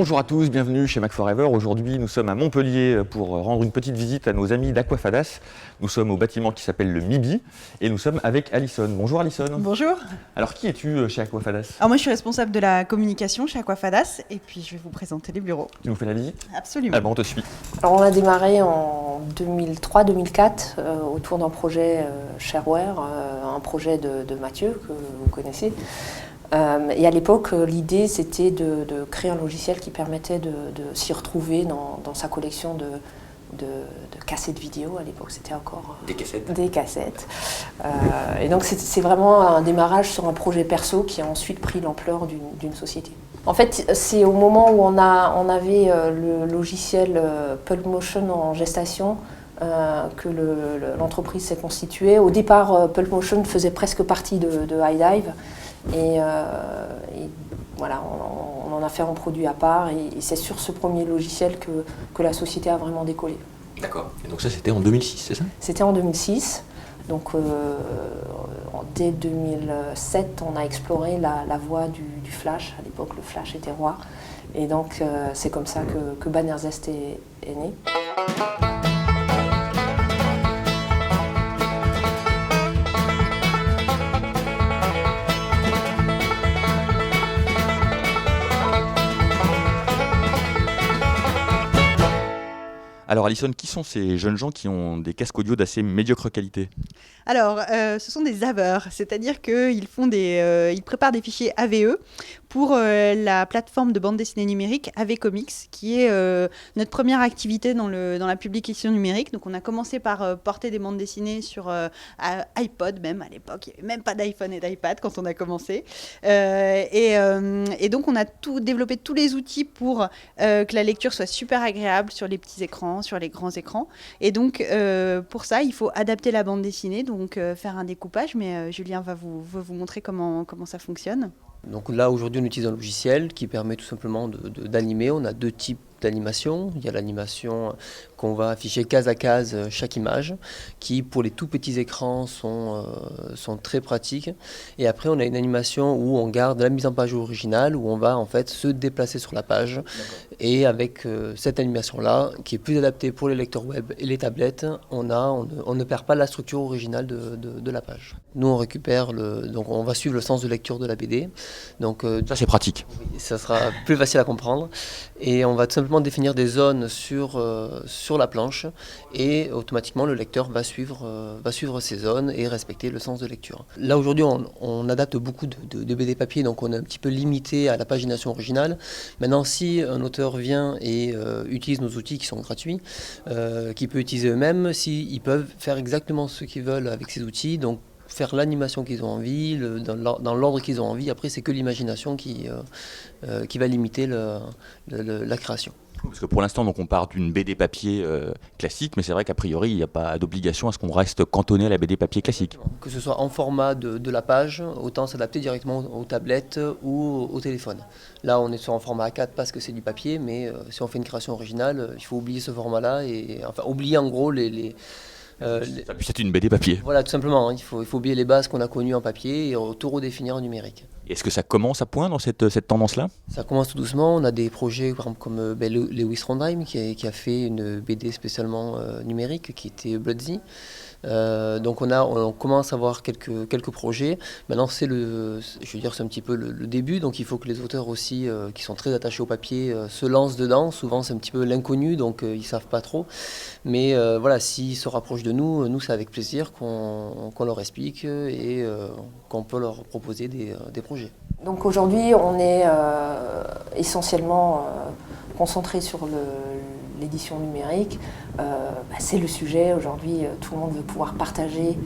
Bonjour à tous, bienvenue chez Mac Forever. Aujourd'hui, nous sommes à Montpellier pour rendre une petite visite à nos amis d'Aquafadas. Nous sommes au bâtiment qui s'appelle le MIBI et nous sommes avec Alison. Bonjour Alison. Bonjour. Alors, qui es-tu chez Aquafadas? Alors moi, je suis responsable de la communication chez Aquafadas et puis je vais vous présenter les bureaux. Tu nous fais la visite? Absolument. Ah bon, on te suit. Alors, on a démarré en 2003-2004 autour d'un projet Shareware, un projet de Mathieu que vous connaissez. Et à l'époque, l'idée, c'était de créer un logiciel qui permettait de s'y retrouver dans sa collection de cassettes vidéo. À l'époque, c'était encore des cassettes. Des cassettes. Et donc, c'est vraiment un démarrage sur un projet perso qui a ensuite pris l'ampleur d'une société. En fait, c'est au moment où on avait le logiciel Pulp Motion en gestation que l'entreprise s'est constituée. Au départ, Pulp Motion faisait presque partie de iDive. Et voilà, on en a fait un produit à part et c'est sur ce premier logiciel que la société a vraiment décollé. D'accord. Et donc ça, c'était en 2006, c'est ça? C'était en 2006. Donc dès 2007, on a exploré la voie du Flash. À l'époque, le Flash était roi. Et donc c'est comme ça que Bannerzest est né. Alors Alison, qui sont ces jeunes gens qui ont des casques audio d'assez médiocre qualité? Alors, ce sont des aveurs, c'est-à-dire qu'ils ils préparent des fichiers AVE pour la plateforme de bande dessinée numérique AV Comics, qui est notre première activité dans la publication numérique. Donc, on a commencé par porter des bandes dessinées sur iPod, même à l'époque. Il n'y avait même pas d'iPhone et d'iPad quand on a commencé. Et donc, on a développé tous les outils pour que la lecture soit super agréable sur les petits écrans, sur les grands écrans. Et donc, pour ça, il faut adapter la bande dessinée, donc faire un découpage. Mais Julien va vous montrer comment ça fonctionne. Donc là, aujourd'hui, on utilise un logiciel qui permet tout simplement d'animer. On a deux types d'animation. Il y a l'animation qu'on va afficher case à case chaque image, qui pour les tout petits écrans sont très pratiques. Et après, on a une animation où on garde la mise en page originale, où on va en fait se déplacer sur la page. Et avec cette animation-là, qui est plus adaptée pour les lecteurs web et les tablettes, on ne perd pas la structure originale de la page. Nous, on récupère donc on va suivre le sens de lecture de la BD. Donc, ça, c'est pratique. Ça sera plus facile à comprendre. Et on va tout simplement définir des zones sur la planche et automatiquement le lecteur va suivre ces zones et respecter le sens de lecture. Là aujourd'hui on adapte beaucoup de BD papier, donc on est un petit peu limité à la pagination originale. Maintenant si un auteur vient et utilise nos outils qui sont gratuits, qu'il peut utiliser eux-mêmes, ils peuvent faire exactement ce qu'ils veulent avec ces outils, donc faire l'animation qu'ils ont envie, dans l'ordre qu'ils ont envie. Après, c'est que l'imagination qui va limiter la création. Parce que pour l'instant, donc, on part d'une BD papier classique, mais c'est vrai qu'a priori, il n'y a pas d'obligation à ce qu'on reste cantonné à la BD papier classique. Que ce soit en format de la page, autant s'adapter directement aux tablettes ou au téléphone. Là, on est sur un format A4 parce que c'est du papier, mais si on fait une création originale, il faut oublier ce format-là, oublier en gros ça puisse être une BD papier. Voilà, tout simplement. Il faut oublier les bases qu'on a connues en papier et tout redéfinir en numérique. Est-ce que ça commence à point dans cette tendance-là? Ça commence tout doucement. On a des projets par exemple, comme Lewis Trondheim qui a fait une BD spécialement numérique qui était Bloodsy. Donc on commence à avoir quelques projets. Maintenant c'est un petit peu le début, donc il faut que les auteurs aussi qui sont très attachés au papier se lancent dedans. Souvent c'est un petit peu l'inconnu, donc ils savent pas trop. Mais voilà, s'ils se rapprochent de nous c'est avec plaisir qu'on leur explique et qu'on peut leur proposer des projets. Donc aujourd'hui on est essentiellement concentré sur l'édition numérique. C'est le sujet. Aujourd'hui, tout le monde veut pouvoir partager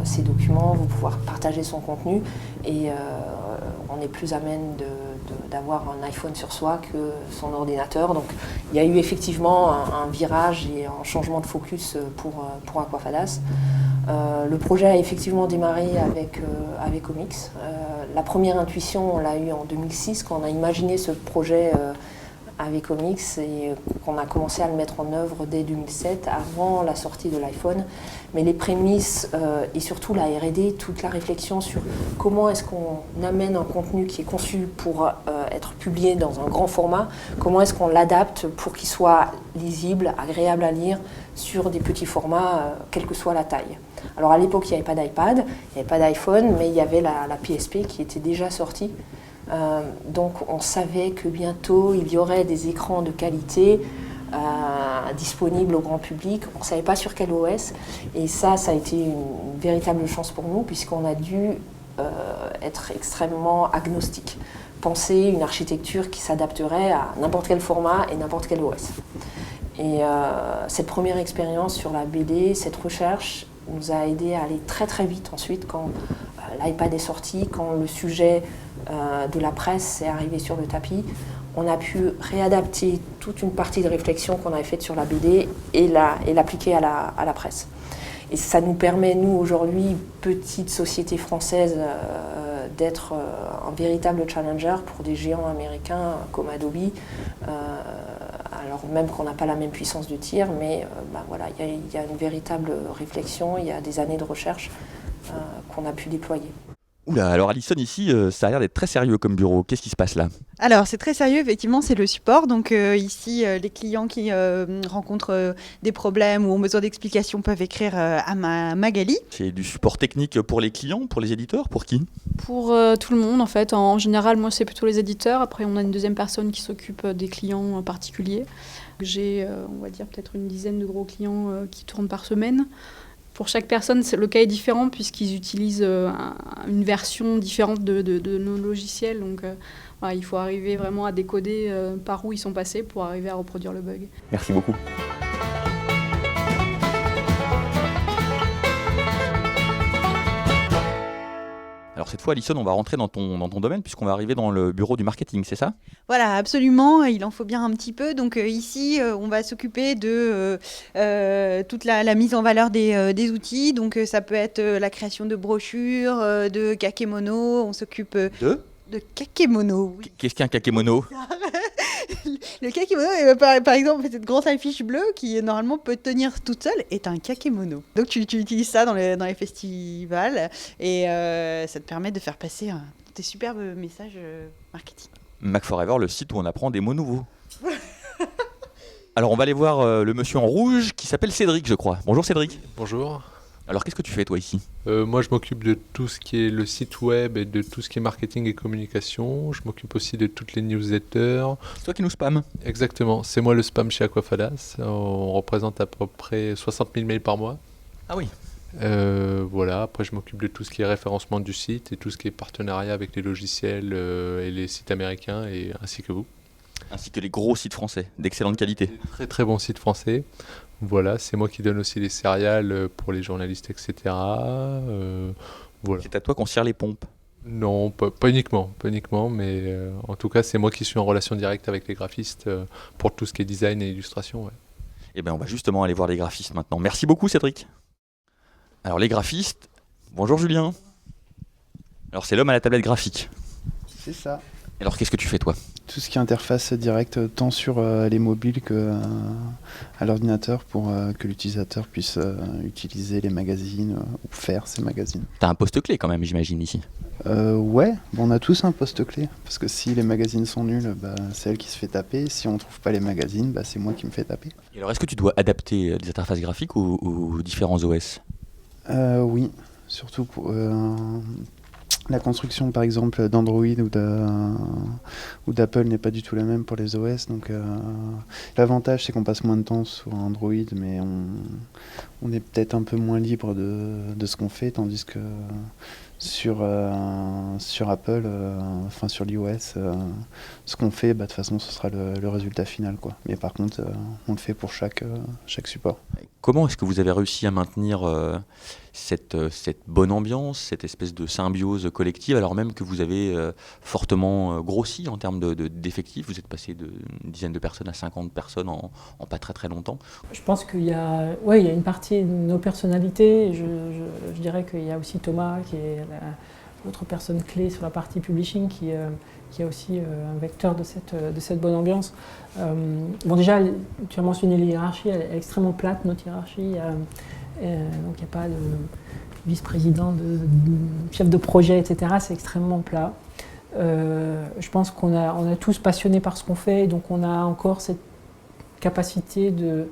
ses documents, veut pouvoir partager son contenu. Et on est plus à même d'avoir un iPhone sur soi que son ordinateur. Donc il y a eu effectivement un virage et un changement de focus pour Aquafadas. Le projet a effectivement démarré avec Comics. La première intuition, on l'a eue en 2006 quand on a imaginé ce projet AV Comics et qu'on a commencé à le mettre en œuvre dès 2007, avant la sortie de l'iPhone. Mais les prémices et surtout la R&D, toute la réflexion sur comment est-ce qu'on amène un contenu qui est conçu pour être publié dans un grand format, comment est-ce qu'on l'adapte pour qu'il soit lisible, agréable à lire sur des petits formats, quelle que soit la taille. Alors à l'époque, il n'y avait pas d'iPad, il n'y avait pas d'iPhone, mais il y avait la PSP qui était déjà sortie. Donc on savait que bientôt il y aurait des écrans de qualité disponibles au grand public. On ne savait pas sur quel OS. Et ça a été une véritable chance pour nous puisqu'on a dû être extrêmement agnostique. Penser une architecture qui s'adapterait à n'importe quel format et n'importe quel OS. Et cette première expérience sur la BD, cette recherche, nous a aidé à aller très très vite ensuite quand l'iPad est sorti, quand le sujet de la presse est arrivé sur le tapis. On a pu réadapter toute une partie de réflexion qu'on avait faite sur la BD et l'appliquer à la presse. Et ça nous permet, nous, aujourd'hui, petite société française, d'être un véritable challenger pour des géants américains comme Adobe. Alors même qu'on n'a pas la même puissance de tir, mais voilà, il y a une véritable réflexion, il y a des années de recherche qu'on a pu déployer. Oula, alors Alison, ici, ça a l'air d'être très sérieux comme bureau. Qu'est-ce qui se passe là? Alors, c'est très sérieux, effectivement, c'est le support. Donc ici, les clients qui rencontrent des problèmes ou ont besoin d'explications peuvent écrire à Magali. C'est du support technique pour les clients, pour les éditeurs, pour qui? Pour tout le monde, en fait. En général, moi, c'est plutôt les éditeurs. Après, on a une deuxième personne qui s'occupe des clients particuliers. J'ai, on va dire, peut-être une dizaine de gros clients qui tournent par semaine. Pour chaque personne, le cas est différent puisqu'ils utilisent une version différente de nos logiciels. Donc, voilà, il faut arriver vraiment à décoder par où ils sont passés pour arriver à reproduire le bug. Merci beaucoup. Alors cette fois, Alison, on va rentrer dans ton domaine puisqu'on va arriver dans le bureau du marketing, c'est ça? Voilà, absolument, il en faut bien un petit peu. Donc ici, on va s'occuper de toute la mise en valeur des outils. Donc ça peut être la création de brochures, de kakémono. On s'occupe de kakémono. Oui. Qu'est-ce qu'un kakémono? Le kakémono, par exemple, cette grande affiche bleue qui normalement peut tenir toute seule, est un kakémono. Donc tu utilises ça dans les festivals et ça te permet de faire passer des superbes messages marketing. Mac Forever, le site où on apprend des mots nouveaux. Alors on va aller voir le monsieur en rouge qui s'appelle Cédric, je crois. Bonjour Cédric. Bonjour. Alors qu'est-ce que tu fais toi ici? Moi je m'occupe de tout ce qui est le site web et de tout ce qui est marketing et communication. Je m'occupe aussi de toutes les newsletters. C'est toi qui nous spam? Exactement, c'est moi le spam chez Aquafadas. On représente à peu près 60 000 mails par mois. Ah oui. Voilà, après je m'occupe de tout ce qui est référencement du site et tout ce qui est partenariat avec les logiciels et les sites américains ainsi que vous. Ainsi que les gros sites français, d'excellente qualité. Des très très bons sites français. Voilà, c'est moi qui donne aussi les céréales pour les journalistes, etc. Voilà. C'est à toi qu'on cire les pompes. Non, pas uniquement, mais en tout cas, c'est moi qui suis en relation directe avec les graphistes pour tout ce qui est design et illustration. Ouais. Eh bien, on va justement aller voir les graphistes maintenant. Merci beaucoup, Cédric. Alors, les graphistes, bonjour Julien. Alors, c'est l'homme à la tablette graphique. C'est ça. Alors, qu'est-ce que tu fais, toi? Tout ce qui est interface directe, tant sur les mobiles qu'à l'ordinateur, pour que l'utilisateur puisse utiliser les magazines ou faire ses magazines. T'as un poste clé quand même, j'imagine, ici. Ouais, on a tous un poste clé. Parce que si les magazines sont nuls, c'est elle qui se fait taper. Si on ne trouve pas les magazines, c'est moi qui me fais taper. Et alors, est-ce que tu dois adapter des interfaces graphiques aux différents OS? Oui, surtout pour la construction par exemple d'Android ou d'Apple n'est pas du tout la même pour les OS. Donc l'avantage c'est qu'on passe moins de temps sur Android, mais on est peut-être un peu moins libre de ce qu'on fait, tandis que sur Apple, enfin sur l'iOS, ce qu'on fait, de toute façon ce sera le résultat final, quoi. Mais par contre on le fait pour chaque support. Comment est-ce que vous avez réussi à maintenir cette bonne ambiance, cette espèce de symbiose collective, alors même que vous avez fortement grossi en termes d'effectifs? Vous êtes passé d'une dizaine de personnes à 50 personnes en pas très très longtemps. Je pense qu'il y a, il y a une partie de nos personnalités. Je dirais qu'il y a aussi Thomas qui est l'autre personne clé sur la partie publishing qui est aussi un vecteur de cette bonne ambiance. Bon, déjà, tu as mentionné la hiérarchie, elle est extrêmement plate, notre hiérarchie. Donc il n'y a pas de vice-président, de chef de projet, etc. C'est extrêmement plat. Je pense qu'on est tous passionnés par ce qu'on fait, et donc on a encore cette capacité de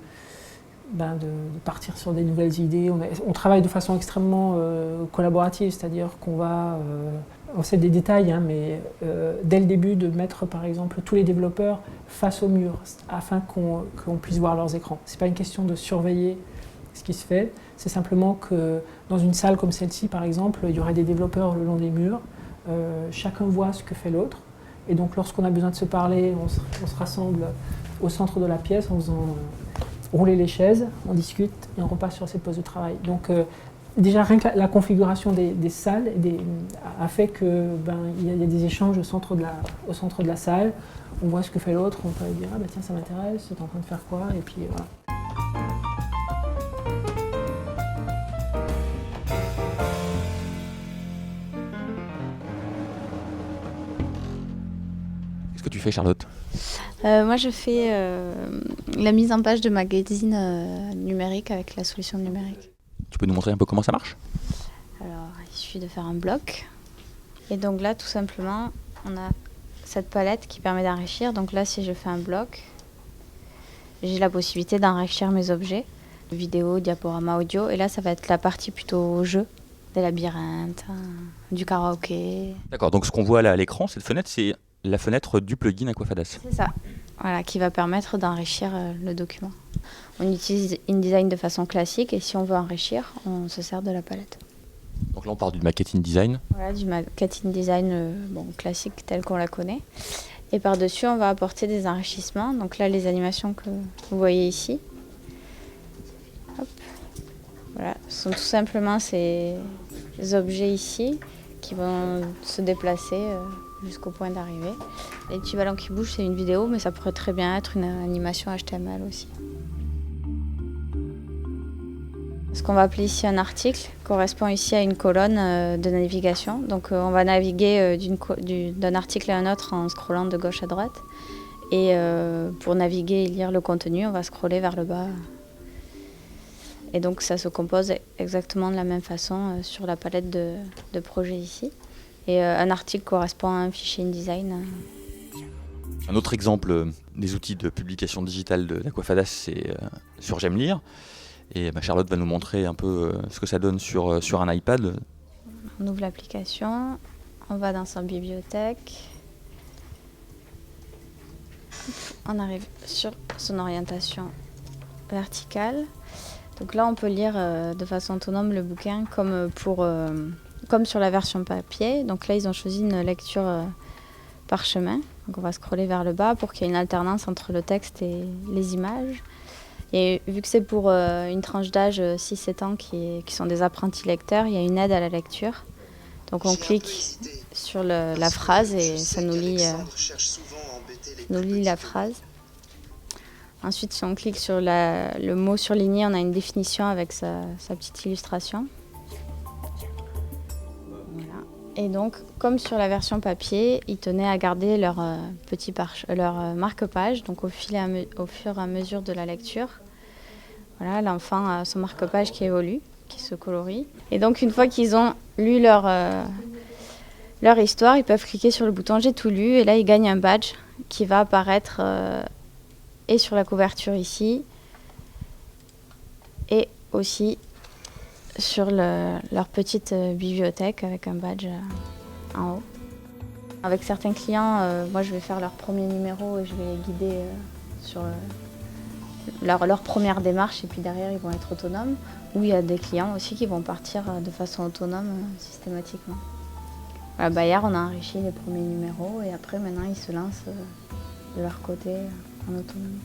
partir sur des nouvelles idées. On travaille de façon extrêmement collaborative, c'est-à-dire qu'on va, on sait des détails, hein, mais dès le début de mettre par exemple tous les développeurs face au mur afin qu'on puisse voir leurs écrans. Ce n'est pas une question de surveiller ce qui se fait, c'est simplement que dans une salle comme celle-ci par exemple, il y aurait des développeurs le long des murs, chacun voit ce que fait l'autre, et donc lorsqu'on a besoin de se parler, on se rassemble au centre de la pièce en faisant rouler les chaises, on discute et on repasse sur cette pause de travail. Donc déjà rien que la configuration des salles a fait que il y a des échanges au centre de la salle, on voit ce que fait l'autre, on peut dire ah bah tiens ça m'intéresse, tu es en train de faire quoi, et puis voilà. Qu'est-ce que tu fais, Charlotte? Moi, je fais la mise en page de magazines numériques avec la solution numérique. Tu peux nous montrer un peu comment ça marche? Alors, il suffit de faire un bloc. Et donc là, tout simplement, on a cette palette qui permet d'enrichir. Donc là, si je fais un bloc, j'ai la possibilité d'enrichir mes objets, vidéo, diaporama, audio. Et là, ça va être la partie plutôt jeu, des labyrinthes, du karaoké. D'accord, donc ce qu'on voit là à l'écran, cette fenêtre, c'est la fenêtre du plugin Aquafadas. C'est ça, voilà, qui va permettre d'enrichir le document. On utilise InDesign de façon classique et si on veut enrichir, on se sert de la palette. Donc là, on parle du maquette InDesign. Voilà, du maquette InDesign classique tel qu'on la connaît. Et par-dessus, on va apporter des enrichissements. Donc là, les animations que vous voyez ici. Hop. Voilà, ce sont tout simplement ces objets ici qui vont se déplacer jusqu'au point d'arrivée. Les petits ballons qui bougent, c'est une vidéo, mais ça pourrait très bien être une animation HTML aussi. Ce qu'on va appeler ici un article correspond ici à une colonne de navigation. Donc on va naviguer d'un article à un autre en scrollant de gauche à droite. Et pour naviguer et lire le contenu, on va scroller vers le bas. Et donc ça se compose exactement de la même façon sur la palette de projets ici. Et un article correspond à un fichier InDesign. Un autre exemple des outils de publication digitale d'Aquafadas, c'est sur J'aime-lire. Et Charlotte va nous montrer un peu ce que ça donne sur un iPad. On ouvre l'application, on va dans sa bibliothèque. On arrive sur son orientation verticale. Donc là, on peut lire de façon autonome le bouquin comme sur la version papier. Donc là, ils ont choisi une lecture parchemin. Donc on va scroller vers le bas pour qu'il y ait une alternance entre le texte et les images. Et vu que c'est pour une tranche d'âge 6-7 ans qui sont des apprentis lecteurs, il y a une aide à la lecture. Donc on clique sur la phrase et ça nous lit la phrase. Ensuite, si on clique sur le mot surligné, on a une définition avec sa petite illustration. Voilà. Et donc, comme sur la version papier, ils tenaient à garder leur marque-page, donc au fur et à mesure de la lecture. Voilà, l'enfant a son marque-page qui évolue, qui se colorie. Et donc, une fois qu'ils ont lu leur histoire, ils peuvent cliquer sur le bouton « J'ai tout lu » et là, ils gagnent un badge qui va apparaître et sur la couverture ici et aussi sur leur petite bibliothèque avec un badge en haut. Avec certains clients, moi je vais faire leur premier numéro et je vais les guider sur leur première démarche et puis derrière ils vont être autonomes. Ou il y a des clients aussi qui vont partir de façon autonome systématiquement. Voilà, Bayard, on a enrichi les premiers numéros et après maintenant ils se lancent de leur côté en autonomie.